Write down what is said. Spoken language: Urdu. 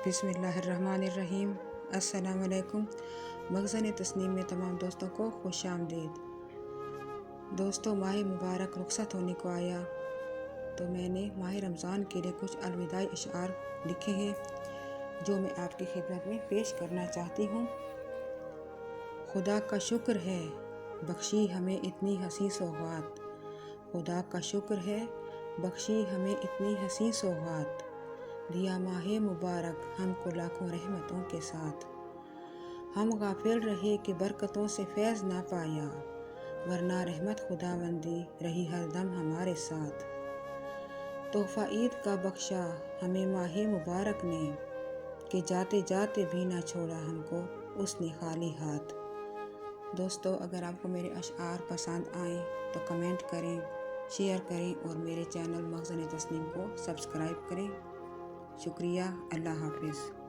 بسم اللہ الرحمن الرحیم۔ السلام علیکم۔ مخزن تسنیم میں تمام دوستوں کو خوش آمدید۔ دوستوں، ماہ مبارک رخصت ہونے کو آیا تو میں نے ماہ رمضان کے لیے کچھ الوداعی اشعار لکھے ہیں جو میں آپ کی خدمت میں پیش کرنا چاہتی ہوں۔ خدا کا شکر ہے بخشی ہمیں اتنی حسین سوغات، خدا کا شکر ہے بخشی ہمیں اتنی حسین سوغات، دیا ماہ مبارک ہم کو لاکھوں رحمتوں کے ساتھ۔ ہم غافل رہے کہ برکتوں سے فیض نہ پایا، ورنہ رحمت خداوندی رہی ہر دم ہمارے ساتھ۔ تحفہ عید کا بخشا ہمیں ماہ مبارک نے، کہ جاتے جاتے بھی نہ چھوڑا ہم کو اس نے خالی ہاتھ۔ دوستو، اگر آپ کو میرے اشعار پسند آئیں تو کمنٹ کریں، شیئر کریں اور میرے چینل مخزن تسنیم کو سبسکرائب کریں۔ شکریہ۔ اللہ حافظ۔